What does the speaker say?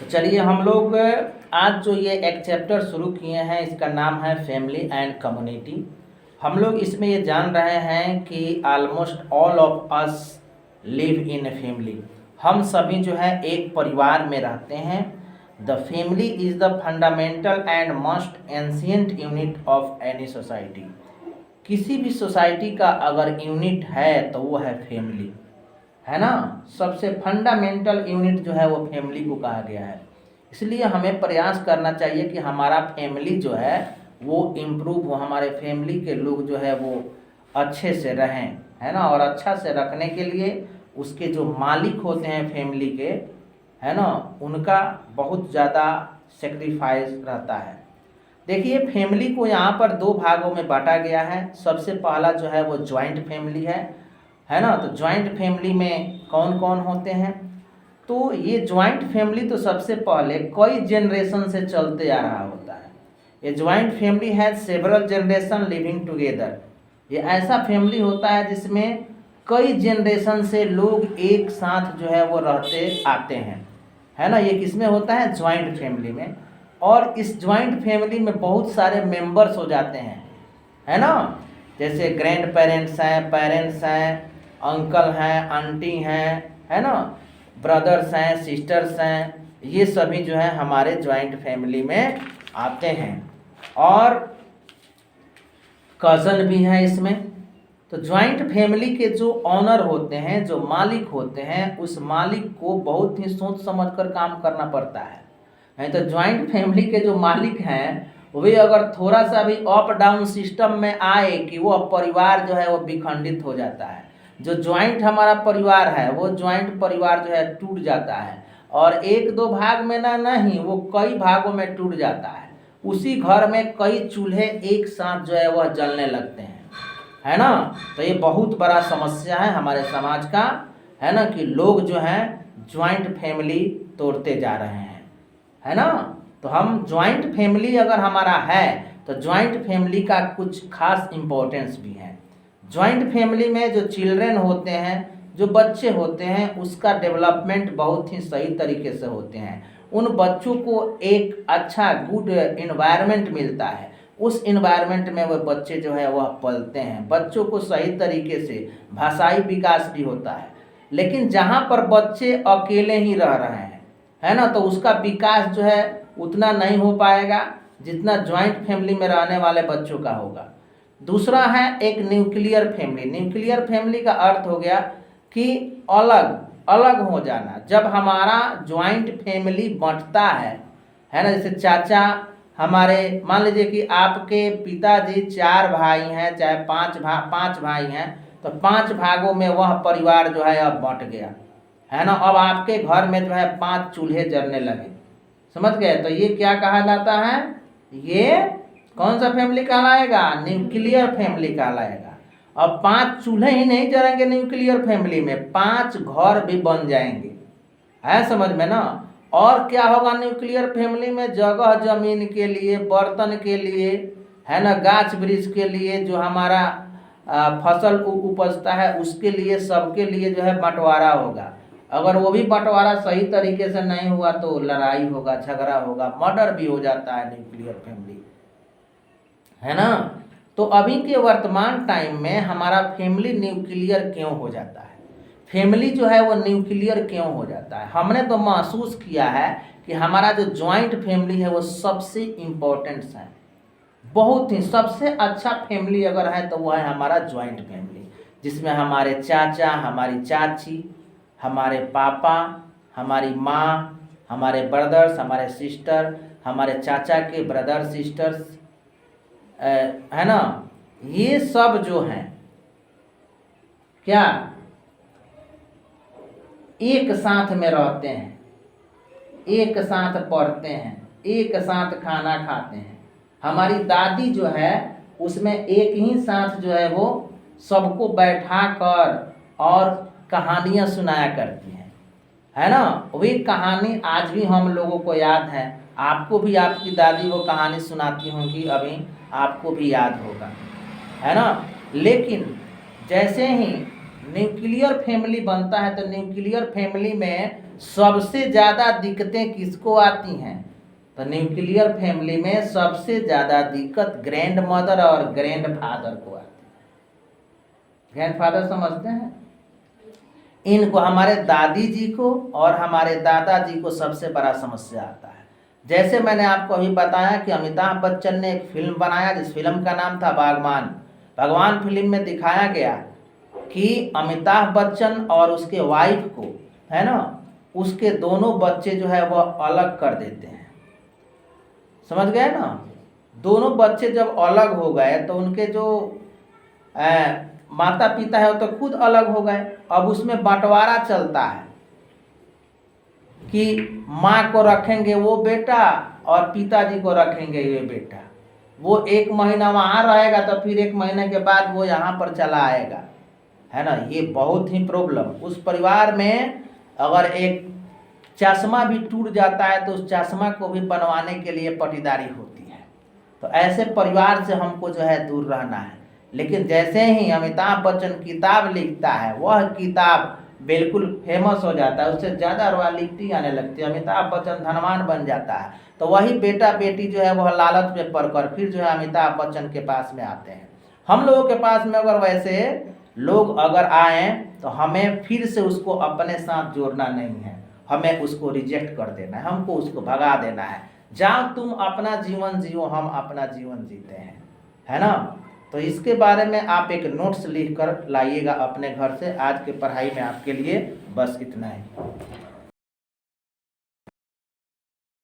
तो चलिए हम लोग आज जो ये एक चैप्टर शुरू किए हैं इसका नाम है फैमिली एंड कम्युनिटी। हम लोग इसमें ये जान रहे हैं कि almost all of us live in a family. हम सभी जो है एक परिवार में रहते हैं। The family is the fundamental and most ancient unit of any society. किसी भी सोसाइटी का अगर यूनिट है तो वो है फैमिली, है ना। सबसे फंडामेंटल यूनिट जो है वो फैमिली को कहा गया है। इसलिए हमें प्रयास करना चाहिए कि हमारा फैमिली जो है वो इम्प्रूव हो, हमारे फैमिली के लोग जो है वो अच्छे से रहें, है ना। और अच्छा से रखने के लिए उसके जो मालिक होते हैं फैमिली के, है ना, उनका बहुत ज़्यादा सेक्रीफाइस रहता है। देखिए फैमिली को यहाँ पर दो भागों में बांटा गया है। सबसे पहला जो है वो ज्वाइंट फैमिली है ना। तो ज्वाइंट फैमिली में कौन कौन होते हैं? तो ये ज्वाइंट फैमिली तो सबसे पहले कई जनरेशन से चलते आ रहा होता है। ये ज्वाइंट फैमिली है सेवरल जनरेशन लिविंग टुगेदर। ये ऐसा फैमिली होता है जिसमें कई जनरेशन से लोग एक साथ जो है वो रहते आते हैं, है ना। ये किसमें होता है? ज्वाइंट फैमिली में। और इस ज्वाइंट फैमिली में बहुत सारे मेंबर्स हो जाते हैं, है ना। जैसे ग्रैंड पेरेंट्स हैं, पेरेंट्स हैं, अंकल हैं, आंटी हैं, है ना, ब्रदर्स हैं, सिस्टर्स हैं। ये सभी जो है हमारे ज्वाइंट फैमिली में आते हैं। और कज़न भी हैं इसमें। तो ज्वाइंट फैमिली के जो ऑनर होते हैं, जो मालिक होते हैं, उस मालिक को बहुत ही सोच समझ कर काम करना पड़ता है। नहीं तो ज्वाइंट फैमिली के जो मालिक हैं वे अगर थोड़ा सा भी अप डाउन सिस्टम में आए कि वो परिवार जो है वो विखंडित हो जाता है। जो ज्वाइंट हमारा परिवार है वो ज्वाइंट परिवार जो है टूट जाता है। और एक दो भाग में ना नहीं, वो कई भागों में टूट जाता है। उसी घर में कई चूल्हे एक साथ जो है वह जलने लगते हैं, है ना। तो ये बहुत बड़ा समस्या है हमारे समाज का, है ना, कि लोग जो हैं ज्वाइंट फैमिली तोड़ते जा रहे हैं, है ना। तो हम ज्वाइंट फैमिली अगर हमारा है तो ज्वाइंट फैमिली का कुछ खास इम्पोर्टेंस भी है। ज्वाइंट फैमिली में जो चिल्ड्रेन होते हैं, जो बच्चे होते हैं, उसका डेवलपमेंट बहुत ही सही तरीके से होते हैं। उन बच्चों को एक अच्छा गुड इन्वायरमेंट मिलता है। उस इन्वायरमेंट में वह बच्चे जो है वह पलते हैं। बच्चों को सही तरीके से भाषाई विकास भी होता है। लेकिन जहाँ पर बच्चे अकेले ही रह रहे हैं, है ना, तो उसका विकास जो है उतना नहीं हो पाएगा जितना ज्वाइंट फैमिली में रहने वाले बच्चों का होगा। दूसरा है एक न्यूक्लियर फैमिली। न्यूक्लियर फैमिली का अर्थ हो गया कि अलग अलग हो जाना। जब हमारा ज्वाइंट फैमिली बंटता है ना, जैसे चाचा हमारे, मान लीजिए कि आपके पिताजी 4 भाई हैं, चाहे 5 भाई हैं, तो 5 भागों में वह परिवार जो है अब बंट गया, है ना। अब आपके घर में जो है 5 चूल्हे जलने लगे, समझ गए। तो ये क्या कहा जाता है? ये कौन सा फैमिली कहलाएगा? न्यूक्लियर फैमिली कहलाएगा। अब 5 चूल्हे ही नहीं जलेंगे न्यूक्लियर फैमिली में, 5 घर भी बन जाएंगे, है समझ में ना। और क्या होगा न्यूक्लियर फैमिली में? जगह जमीन के लिए, बर्तन के लिए, है ना, गाछ वृक्ष के लिए, जो हमारा फसल उपजता है उसके लिए, सबके लिए जो है बंटवारा होगा। अगर वो भी बंटवारा सही तरीके से नहीं हुआ तो लड़ाई होगा, झगड़ा होगा, मर्डर भी हो जाता है न्यूक्लियर फैमिली, है ना। तो अभी के वर्तमान टाइम में हमारा फैमिली न्यूक्लियर क्यों हो जाता है? फैमिली जो है वो न्यूक्लियर क्यों हो जाता है? हमने तो महसूस किया है कि हमारा जो ज्वाइंट फैमिली है वो सबसे इम्पोर्टेंट है। बहुत ही सबसे अच्छा फैमिली अगर है तो वह है हमारा ज्वाइंट फैमिली, जिसमें हमारे चाचा, हमारी चाची, हमारे पापा, हमारी माँ, हमारे ब्रदर्स, हमारे सिस्टर, हमारे चाचा के ब्रदर सिस्टर्स, है ना, ये सब जो हैं क्या एक साथ में रहते हैं, एक साथ पढ़ते हैं, एक साथ खाना खाते हैं। हमारी दादी जो है उसमें एक ही साथ जो है वो सबको बैठा कर और कहानियाँ सुनाया करती हैं, है ना। वही कहानी आज भी हम लोगों को याद है। आपको भी आपकी दादी वो कहानी सुनाती होंगी, अभी आपको भी याद होगा, है ना। लेकिन जैसे ही न्यूक्लियर फैमिली बनता है तो न्यूक्लियर फैमिली में सबसे ज़्यादा दिक्कतें किसको आती हैं? तो न्यूक्लियर फैमिली में सबसे ज़्यादा दिक्कत ग्रैंड मदर और ग्रैंड फादर को आती है। ग्रैंड फादर समझते हैं? इनको हमारे दादी जी को और हमारे दादाजी को सबसे बड़ा समस्या आता है। जैसे मैंने आपको अभी बताया कि अमिताभ बच्चन ने एक फिल्म बनाया जिस फिल्म का नाम था बागबान। भगवान फिल्म में दिखाया गया कि अमिताभ बच्चन और उसके वाइफ को, है ना, उसके दोनों बच्चे जो है वह अलग कर देते हैं। समझ गए ना? दोनों बच्चे जब अलग हो गए तो उनके जो माता पिता है वो तो खुद अलग हो गए। अब उसमें बंटवारा चलता है कि माँ को रखेंगे वो बेटा और पिताजी को रखेंगे ये बेटा। वो 1 महीना वहाँ रहेगा तो फिर 1 महीने के बाद वो यहाँ पर चला आएगा, है ना। ये बहुत ही प्रॉब्लम। उस परिवार में अगर एक चश्मा भी टूट जाता है तो उस चश्मा को भी बनवाने के लिए पटीदारी होती है। तो ऐसे परिवार से हमको जो है दूर रहना है। लेकिन जैसे ही अमिताभ बच्चन किताब लिखता है वह किताब बिल्कुल फेमस हो जाता है, उससे ज़्यादा रॉयल्टी आने लगती है, अमिताभ बच्चन धनवान बन जाता है। तो वही बेटा बेटी जो है वह लालच में पड़कर फिर जो है अमिताभ बच्चन के पास में आते हैं। हम लोगों के पास में अगर वैसे लोग अगर आए तो हमें फिर से उसको अपने साथ जोड़ना नहीं है, हमें उसको रिजेक्ट कर देना है, हमको उसको भगा देना है। जाओ तुम अपना जीवन जियो, हम अपना जीवन जीते हैं, है ना। तो इसके बारे में आप एक नोट्स लिख कर लाइएगा अपने घर से। आज के पढ़ाई में आपके लिए बस इतना ही।